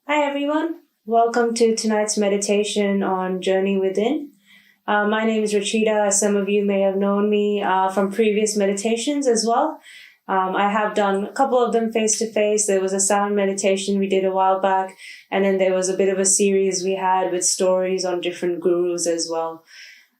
Hi everyone, welcome to tonight's meditation on Journey Within. My name is Rachita. Some of you may have known me from previous meditations as well. I have done a couple of them face-to-face. There was a sound meditation we did a while back, and then there was a bit of a series we had with stories on different gurus as well.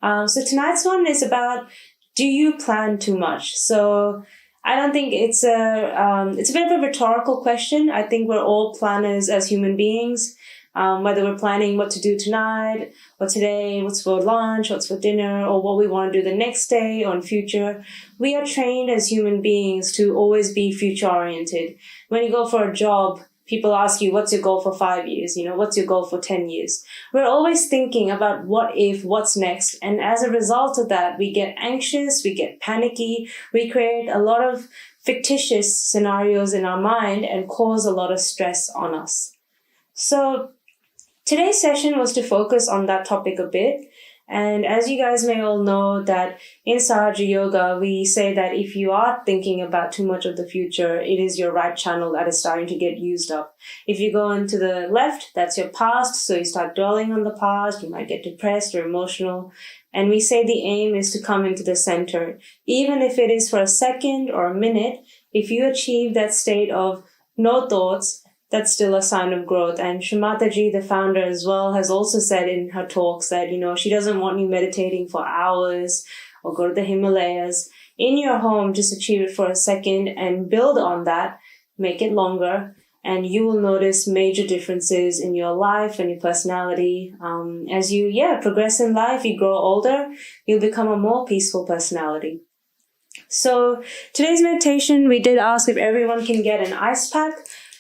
So tonight's one is about, do you plan too much? So I don't think it's a bit of a rhetorical question. I think we're all planners as human beings. Whether we're planning what to do tonight or today, what's for lunch, what's for dinner, or what we want to do the next day or in future. We are trained as human beings to always be future oriented. When you go for a job, people ask you, what's your goal for 5 years? What's your goal for 10 years? We're always thinking about what if, what's next. And as a result of that, we get anxious, we get panicky, we create a lot of fictitious scenarios in our mind and cause a lot of stress on us. So today's session was to focus on that topic a bit. And as you guys may all know that in Sahaja Yoga, we say that if you are thinking about too much of the future, it is your right channel that is starting to get used up. If you go into the left, that's your past. So you start dwelling on the past, you might get depressed or emotional. And we say the aim is to come into the center. Even if it is for a second or a minute, if you achieve that state of no thoughts, that's still a sign of growth. And Shrimataji, the founder as well, has also said in her talks that, she doesn't want you meditating for hours or go to the Himalayas. In your home, just achieve it for a second and build on that, make it longer, and you will notice major differences in your life and your personality. As you, progress in life, you grow older, you'll become a more peaceful personality. So today's meditation, we did ask if everyone can get an ice pack.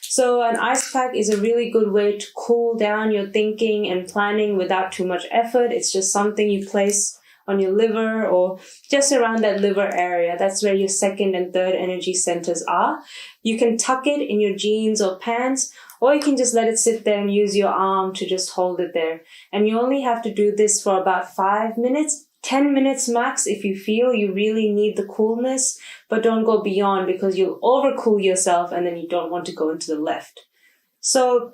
So an ice pack is a really good way to cool down your thinking and planning without too much effort. It's just something you place on your liver or just around that liver area. That's where your second and third energy centers are. You can tuck it in your jeans or pants, or you can just let it sit there and use your arm to just hold it there. And you only have to do this for about 5 minutes. 10 minutes max if you feel you really need the coolness, but don't go beyond because you'll overcool yourself and then you don't want to go into the left. So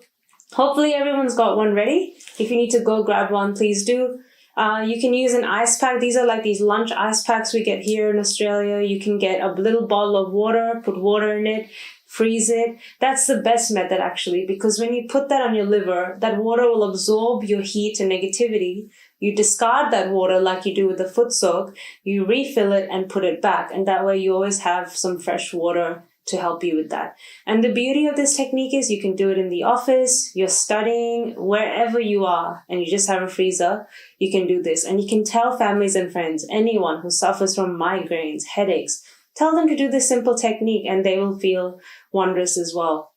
hopefully everyone's got one ready. If you need to go grab one, please do. You can use an ice pack. These are like these lunch ice packs we get here in Australia. You can get a little bottle of water, put water in it, freeze it. That's the best method actually, because when you put that on your liver, that water will absorb your heat and negativity. You discard that water like you do with the foot soak, you refill it and put it back. And that way you always have some fresh water to help you with that. And the beauty of this technique is you can do it in the office, you're studying, wherever you are, and you just have a freezer, you can do this. And you can tell families and friends, anyone who suffers from migraines, headaches, tell them to do this simple technique and they will feel wondrous as well.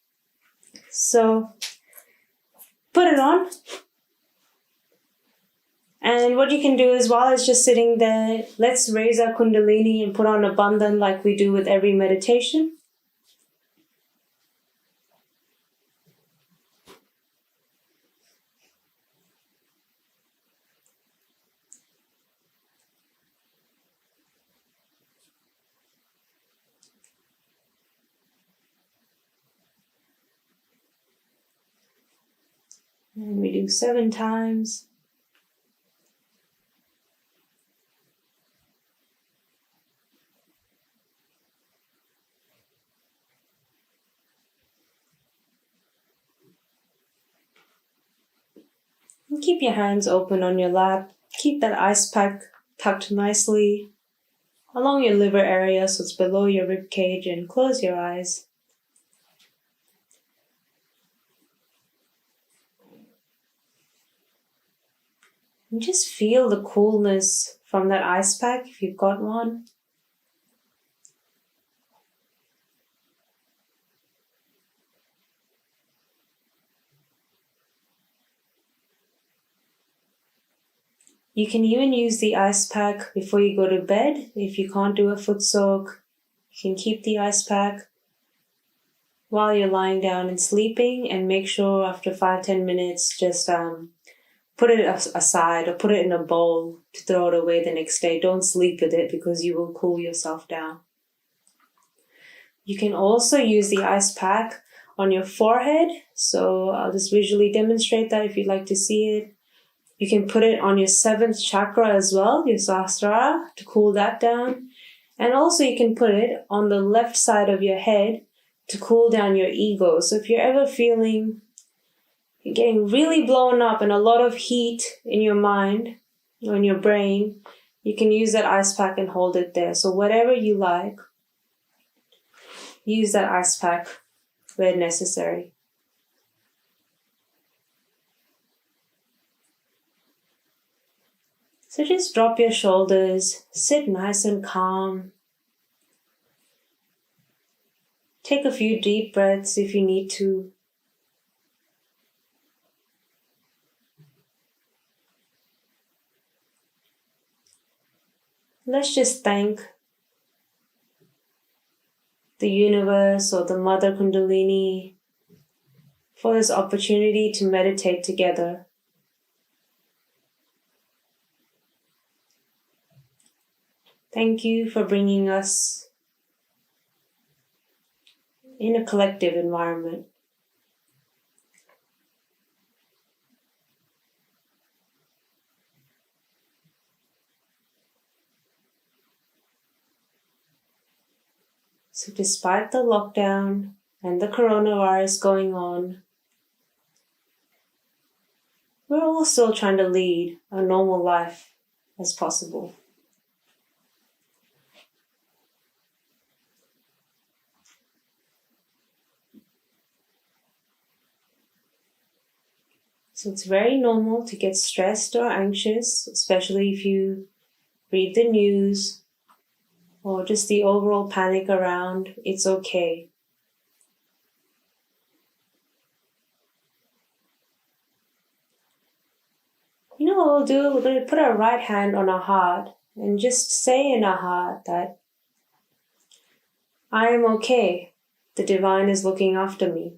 So put it on. And what you can do as well is just sitting there, let's raise our kundalini and put on a bandhan like we do with every meditation. And we do 7 times. And keep your hands open on your lap. Keep that ice pack tucked nicely along your liver area so it's below your rib cage, and close your eyes. And just feel the coolness from that ice pack if you've got one. You can even use the ice pack before you go to bed. If you can't do a foot soak, you can keep the ice pack while you're lying down and sleeping, and make sure after 5-10 minutes, just put it aside or put it in a bowl to throw it away the next day. Don't sleep with it because you will cool yourself down. You can also use the ice pack on your forehead. So I'll just visually demonstrate that if you'd like to see it. You can put it on your 7th chakra as well, your Sahasrara, to cool that down. And also you can put it on the left side of your head to cool down your ego. So if you're ever feeling you're getting really blown up and a lot of heat in your mind or in your brain, you can use that ice pack and hold it there. So whatever you like, use that ice pack where necessary. So just drop your shoulders, sit nice and calm. Take a few deep breaths if you need to. Let's just thank the universe or the Mother Kundalini for this opportunity to meditate together. Thank you for bringing us in a collective environment. So despite the lockdown and the coronavirus going on, we're all still trying to lead a normal life as possible. So it's very normal to get stressed or anxious, especially if you read the news or just the overall panic around. It's okay. You know what we'll do? We're going to put our right hand on our heart and just say in our heart that I am okay. The divine is looking after me.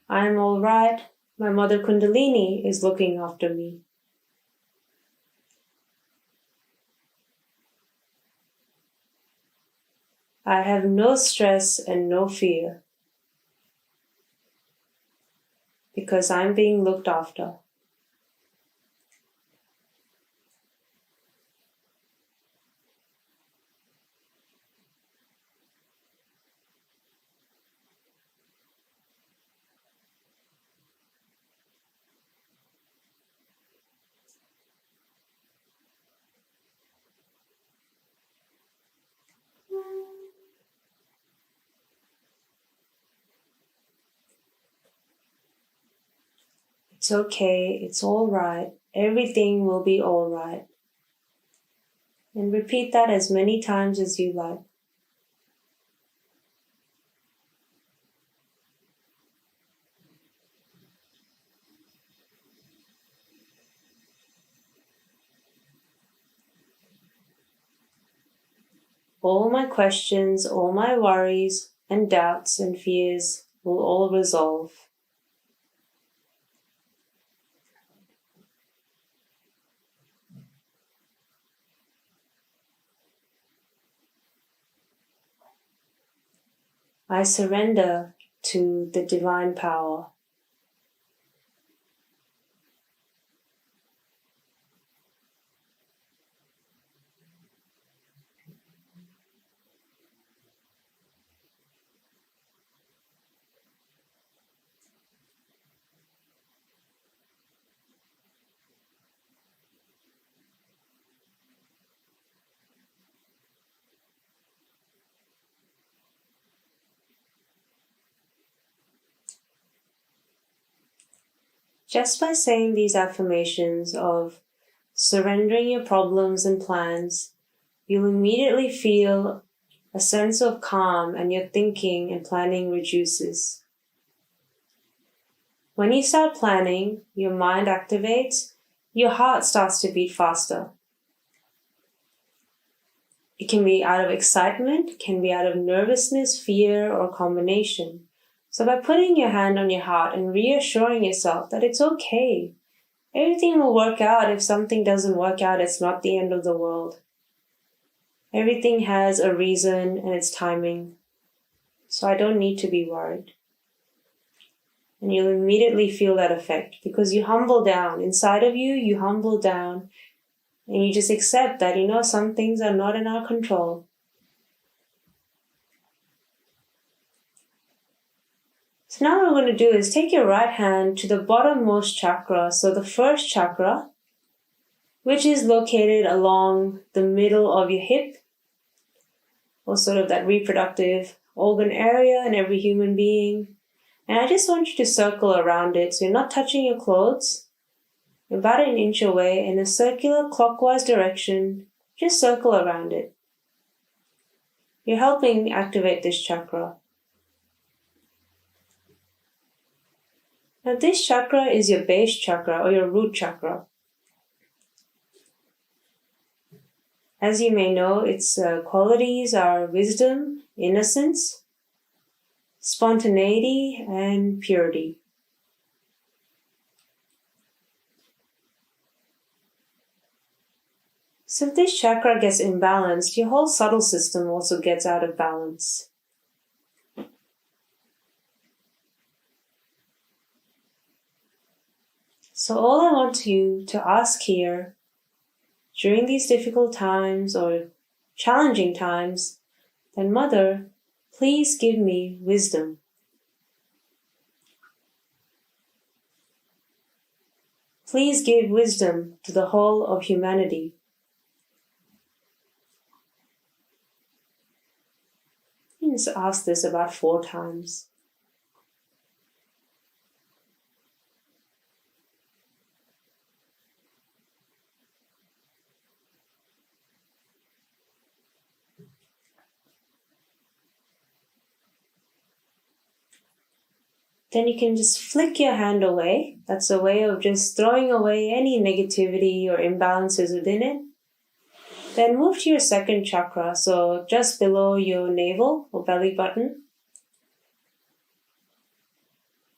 I am all right. My Mother Kundalini is looking after me. I have no stress and no fear because I'm being looked after. It's okay, it's all right, everything will be all right. And repeat that as many times as you like. All my questions, all my worries and doubts and fears will all resolve. I surrender to the divine power. Just by saying these affirmations of surrendering your problems and plans, you'll immediately feel a sense of calm and your thinking and planning reduces. When you start planning, your mind activates, your heart starts to beat faster. It can be out of excitement, can be out of nervousness, fear, or a combination. So by putting your hand on your heart and reassuring yourself that it's okay, everything will work out. If something doesn't work out, it's not the end of the world. Everything has a reason and its timing, so I don't need to be worried. And you'll immediately feel that effect because you humble down. Inside of you, you humble down and you just accept that, some things are not in our control. So now what we're going to do is take your right hand to the bottommost chakra, so the first chakra, which is located along the middle of your hip, or sort of that reproductive organ area in every human being. And I just want you to circle around it, so you're not touching your clothes. You're about an inch away in a circular clockwise direction. Just circle around it. You're helping activate this chakra. Now this chakra is your base chakra or your root chakra. As you may know, its qualities are wisdom, innocence, spontaneity, and purity. So if this chakra gets imbalanced, your whole subtle system also gets out of balance. So all I want you to ask here during these difficult times or challenging times, then Mother, please give me wisdom. Please give wisdom to the whole of humanity. You just ask this about 4 times. Then you can just flick your hand away. That's a way of just throwing away any negativity or imbalances within it. Then move to your second chakra, so just below your navel or belly button.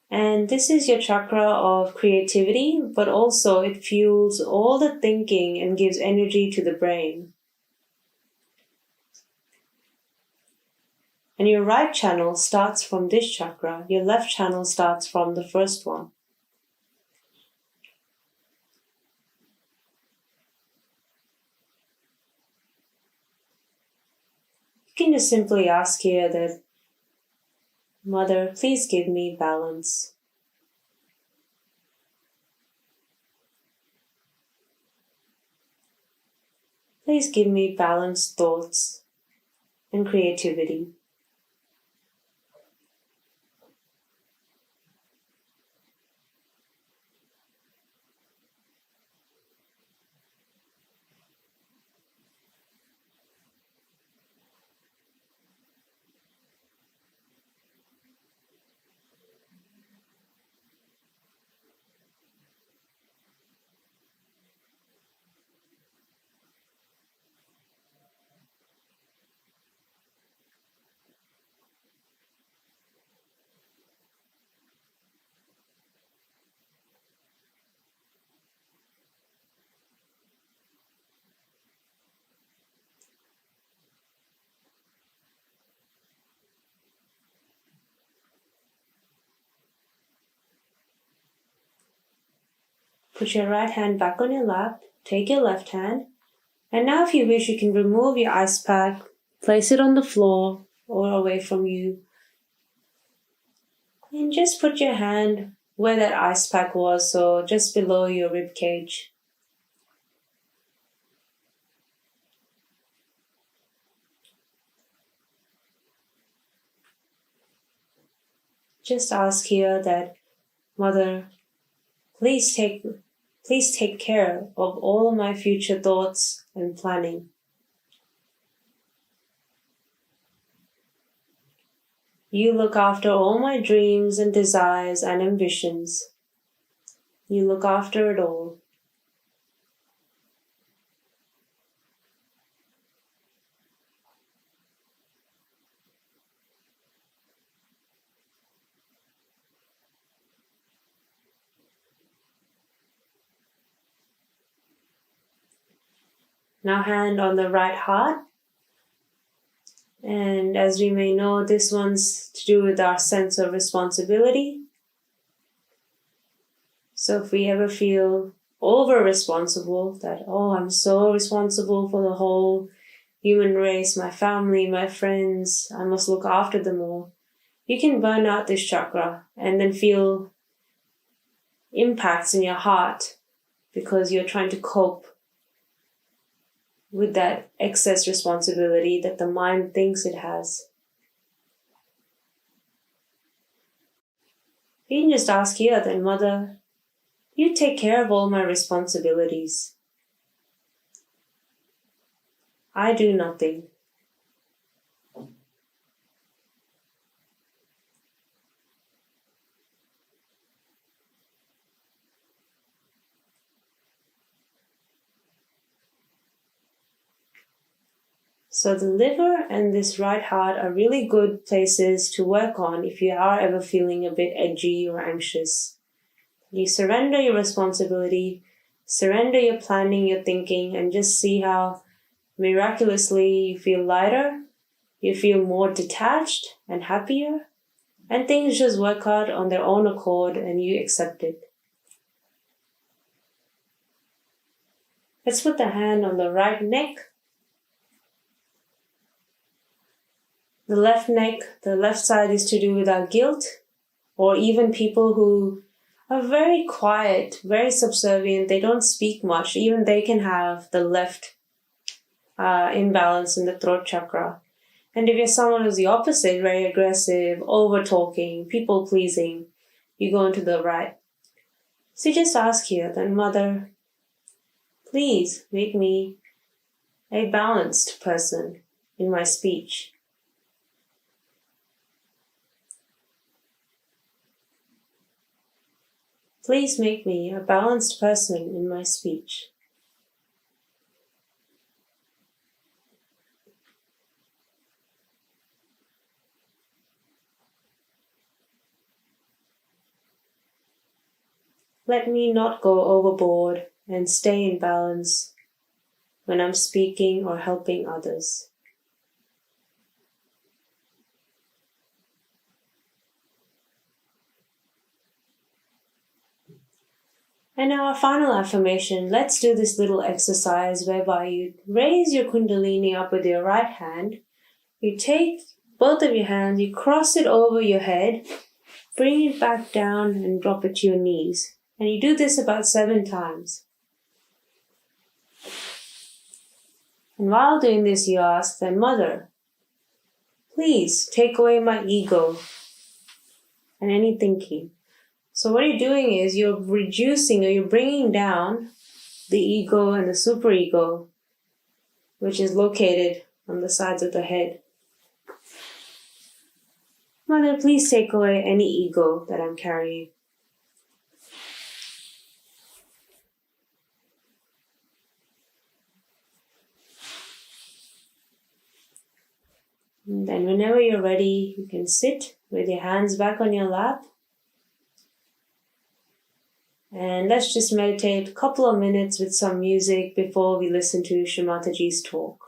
And this is your chakra of creativity, but also it fuels all the thinking and gives energy to the brain. And your right channel starts from this chakra. Your left channel starts from the first one. You can just simply ask here that, Mother, please give me balance. Please give me balanced thoughts and creativity. Put your right hand back on your lap, take your left hand, and now if you wish you can remove your ice pack, place it on the floor or away from you, and just put your hand where that ice pack was, so just below your rib cage. Just ask here that, Mother, please take care of all my future thoughts and planning. You look after all my dreams and desires and ambitions. You look after it all. Now hand on the right heart. And as we may know, this one's to do with our sense of responsibility. So if we ever feel over-responsible, that, oh, I'm so responsible for the whole human race, my family, my friends, I must look after them all, you can burn out this chakra and then feel impacts in your heart because you're trying to cope with that excess responsibility that the mind thinks it has. You can just ask here then, Mother, you take care of all my responsibilities. I do nothing. So the liver and this right heart are really good places to work on if you are ever feeling a bit edgy or anxious. You surrender your responsibility, surrender your planning, your thinking, and just see how miraculously you feel lighter, you feel more detached and happier, and things just work out on their own accord and you accept it. Let's put the hand on the right neck. The left neck, the left side is to do with our guilt, or even people who are very quiet, very subservient, they don't speak much. Even they can have the left imbalance in the throat chakra. And if you're someone who's the opposite, very aggressive, over-talking, people-pleasing, you go into the right. So you just ask here, then, Mother, please make me a balanced person in my speech. Please make me a balanced person in my speech. Let me not go overboard and stay in balance when I'm speaking or helping others. And now our final affirmation, let's do this little exercise whereby you raise your Kundalini up with your right hand. You take both of your hands, you cross it over your head, bring it back down and drop it to your knees. And you do this about 7 times. And while doing this, you ask then, Mother, please take away my ego and any thinking. So what you're doing is you're reducing or you're bringing down the ego and the superego, which is located on the sides of the head. Mother, please take away any ego that I'm carrying. And then whenever you're ready, you can sit with your hands back on your lap. And let's just meditate a couple of minutes with some music before we listen to Shamataji's talk.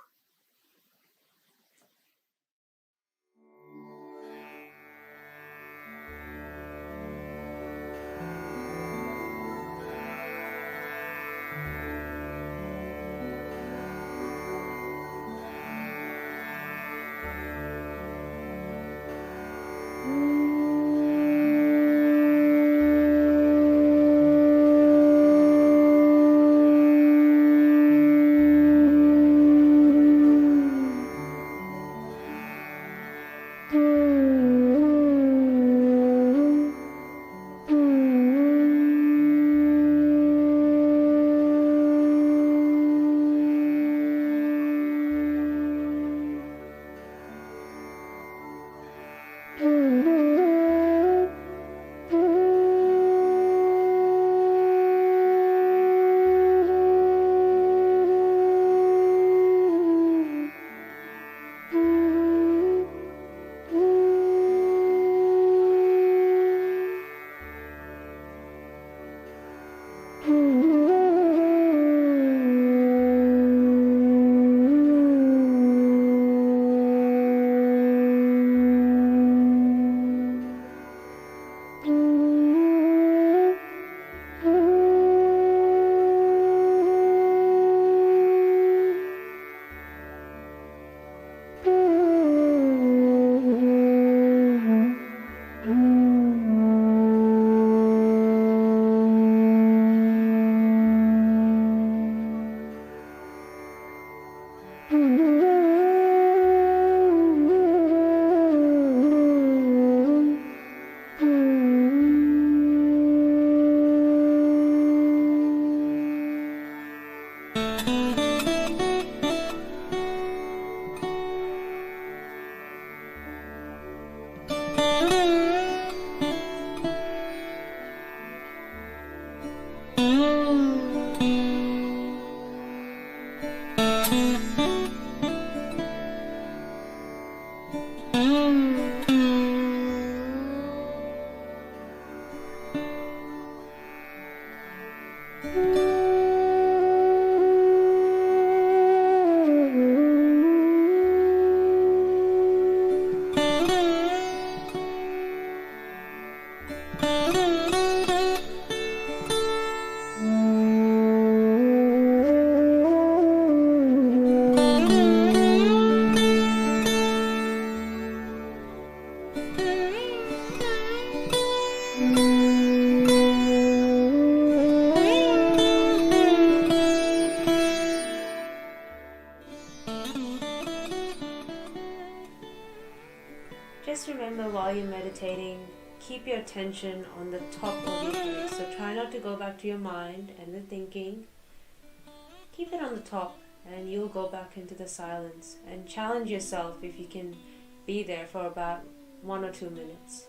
Just remember while you're meditating, keep your attention on the top of your head. So try not to go back to your mind and the thinking. Keep it on the top and you'll go back into the silence. And challenge yourself if you can be there for about 1 or 2 minutes.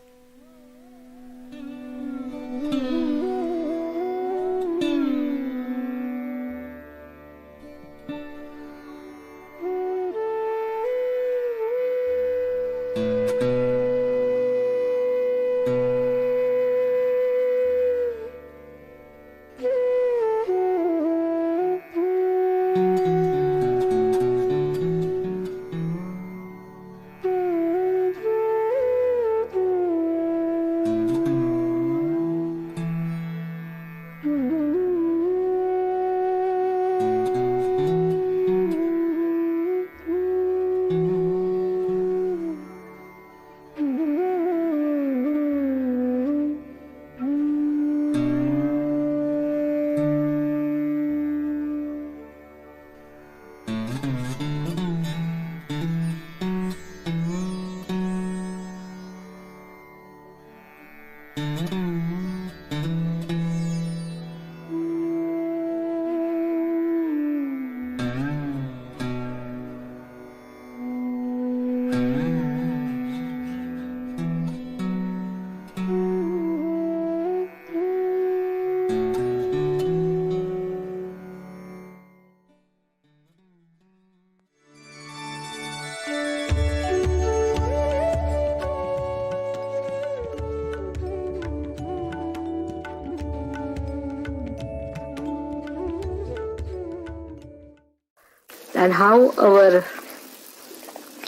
And how our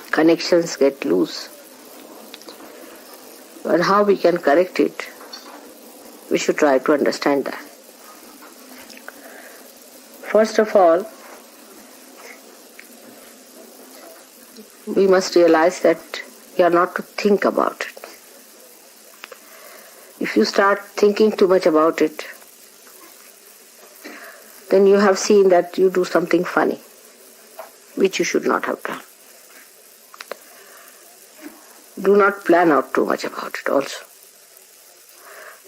connections get loose and how we can correct it, we should try to understand that. First of all, we must realize that we are not to think about it. If you start thinking too much about it, then you have seen that you do something funny, which you should not have done. Do not plan out too much about it also.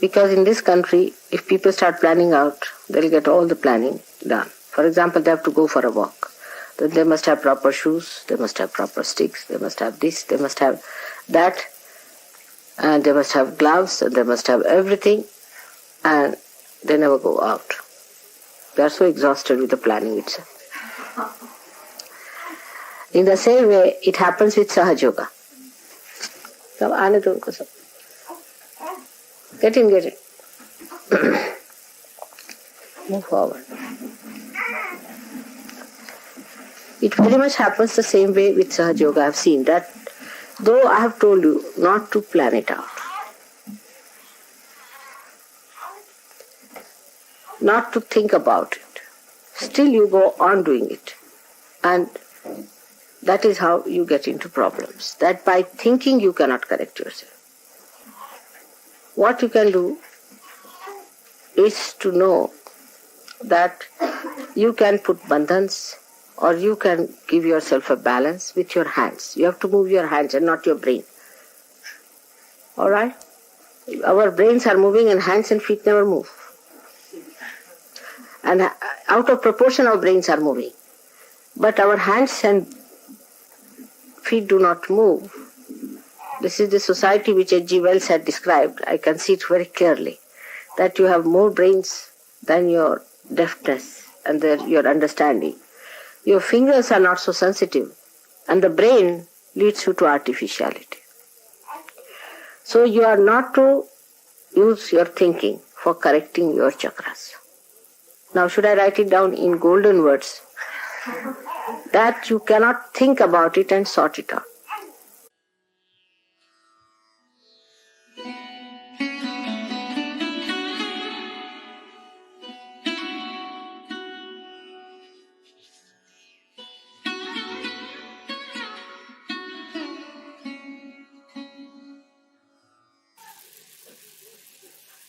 Because in this country, if people start planning out, they'll get all the planning done. For example, they have to go for a walk. Then they must have proper shoes, they must have proper sticks, they must have this, they must have that, and they must have gloves, and they must have everything, and they never go out. They are so exhausted with the planning itself. In the same way, it happens with Sahaja Yoga. Come, aane do unko sab. Get in. Move forward. It very much happens the same way with Sahaja Yoga. I have seen that, though I have told you not to plan it out, not to think about it, still you go on doing it. And that is how you get into problems. That by thinking you cannot correct yourself. What you can do is to know that you can put bandhans or you can give yourself a balance with your hands. You have to move your hands and not your brain. Alright? Our brains are moving and hands and feet never move. And out of proportion our brains are moving. But our hands and feet do not move. This is the society which H.G. Wells had described. I can see it very clearly. That you have more brains than your deftness and your understanding. Your fingers are not so sensitive. And the brain leads you to artificiality. So you are not to use your thinking for correcting your chakras. Now should I write it down in golden words? That you cannot think about it and sort it out.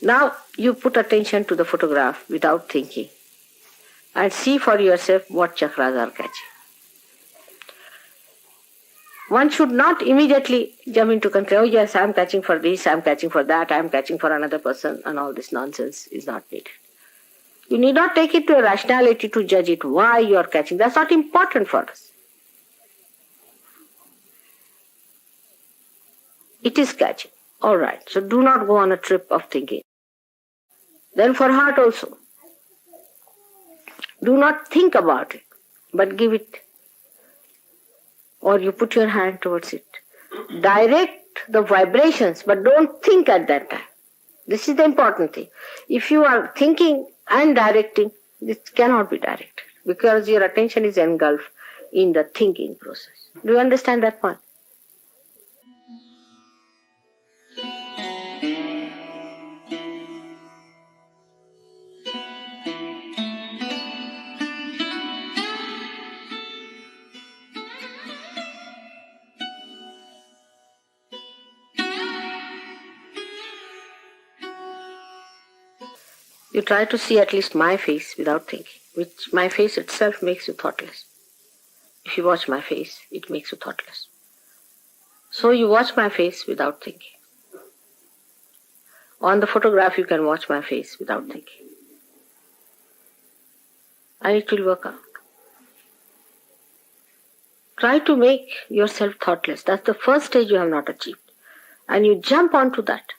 Now you put attention to the photograph without thinking and see for yourself what chakras are catching. One should not immediately jump into conclusion, oh yes, I am catching for this, I am catching for that, I am catching for another person, and all this nonsense is not needed. You need not take it to a rationality to judge it, why you are catching. That's not important for us. It is catching. All right, so do not go on a trip of thinking. Then for heart also. Do not think about it, but give it, or you put your hand towards it. Direct the vibrations, but don't think at that time. This is the important thing. If you are thinking and directing, this cannot be directed because your attention is engulfed in the thinking process. Do you understand that point? You try to see at least my face without thinking, which my face itself makes you thoughtless. If you watch my face, it makes you thoughtless. So you watch my face without thinking. On the photograph, you can watch my face without thinking. And it will work out. Try to make yourself thoughtless. That's the first stage you have not achieved. And you jump onto that.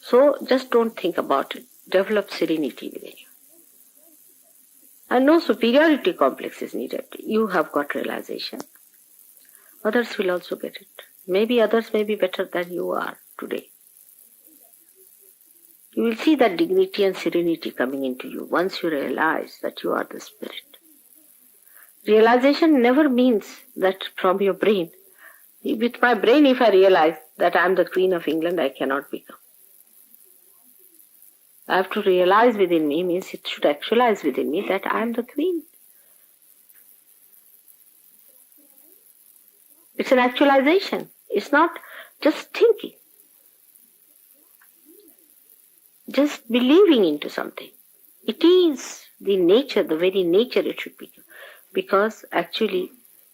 So just don't think about it. Develop serenity within you. And no superiority complex is needed. You have got realization. Others will also get it. Maybe others may be better than you are today. You will see that dignity and serenity coming into you once you realize that you are the spirit. Realization never means that from your brain. With my brain, if I realize that I am the Queen of England, I cannot become. I have to realize within me, means it should actualize within me that I am the Queen. It's an actualization. It's not just thinking. Just believing into something. It is the nature, the very nature it should be. Because actually,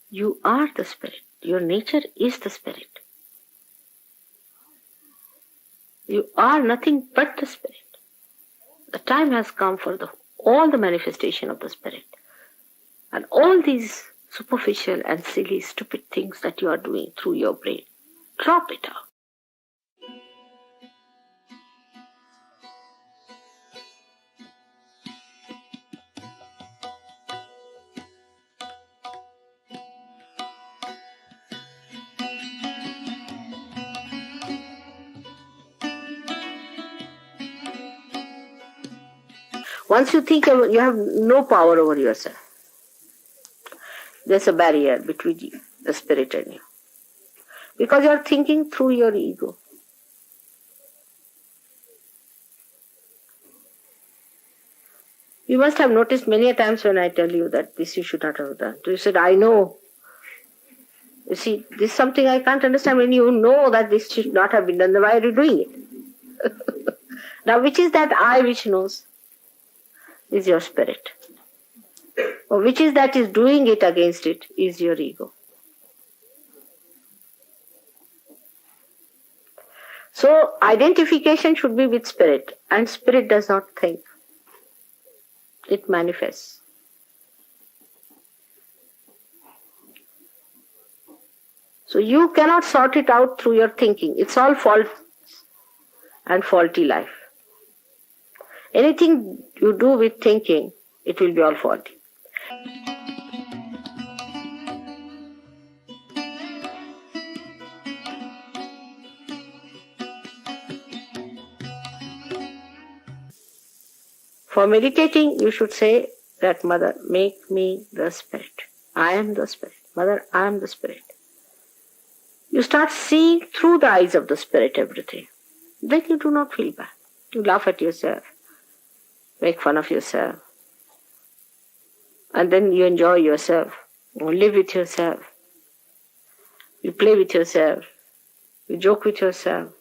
you are the spirit. Your nature is the spirit. You are nothing but the spirit. The time has come for all the manifestation of the spirit. And all these superficial and silly, stupid things that you are doing through your brain, drop it out. Once you think you have no power over yourself, there's a barrier between the spirit and you. Because you are thinking through your ego. You must have noticed many a times when I tell you that this you should not have done. You said, I know. You see, this is something I can't understand. When you know that this should not have been done, then why are you doing it? Now, which is that I which knows? Is your spirit. Or which is that is doing it against it is your ego. So identification should be with spirit, and spirit does not think. It manifests. So you cannot sort it out through your thinking. It's all fault and faulty life. Anything you do with thinking, it will be all faulty. For meditating, you should say that, Mother, make me the Spirit. I am the Spirit. Mother, I am the Spirit. You start seeing through the eyes of the Spirit everything. Then you do not feel bad. You laugh at yourself, make fun of yourself, and then you enjoy yourself. You live with yourself. You play with yourself. You joke with yourself.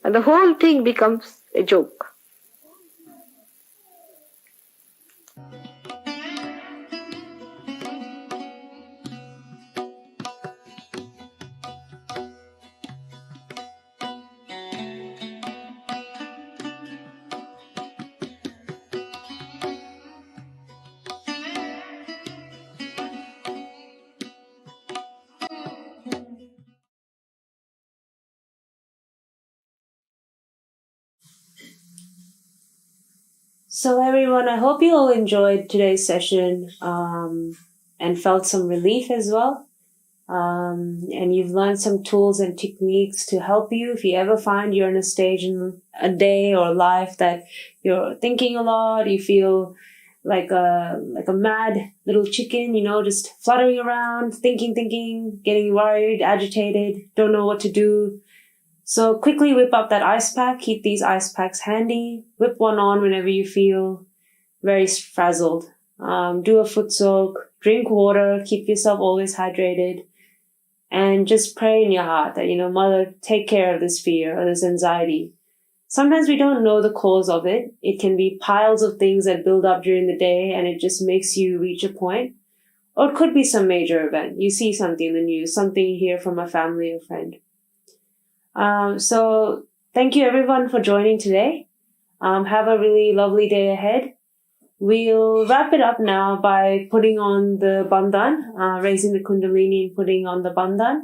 And the whole thing becomes a joke. So everyone, I hope you all enjoyed today's session and felt some relief as well. And you've learned some tools and techniques to help you if you ever find you're in a stage in a day or life that you're thinking a lot, you feel like a mad little chicken, just fluttering around, thinking, getting worried, agitated, don't know what to do. So quickly whip up that ice pack. Keep these ice packs handy. Whip one on whenever you feel very frazzled. Do a foot soak. Drink water. Keep yourself always hydrated. And just pray in your heart that, Mother, take care of this fear or this anxiety. Sometimes we don't know the cause of it. It can be piles of things that build up during the day and it just makes you reach a point. Or it could be some major event. You see something in the news, something you hear from a family or friend. So thank you everyone for joining today. Have a really lovely day ahead. We'll wrap it up now by putting on the bandhan, raising the kundalini and putting on the bandhan.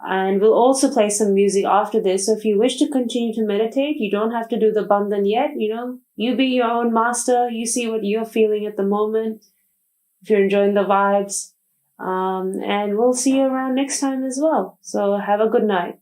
And we'll also play some music after this. So if you wish to continue to meditate, you don't have to do the bandhan yet. You be your own master. You see what you're feeling at the moment. If you're enjoying the vibes. And we'll see you around next time as well. So have a good night.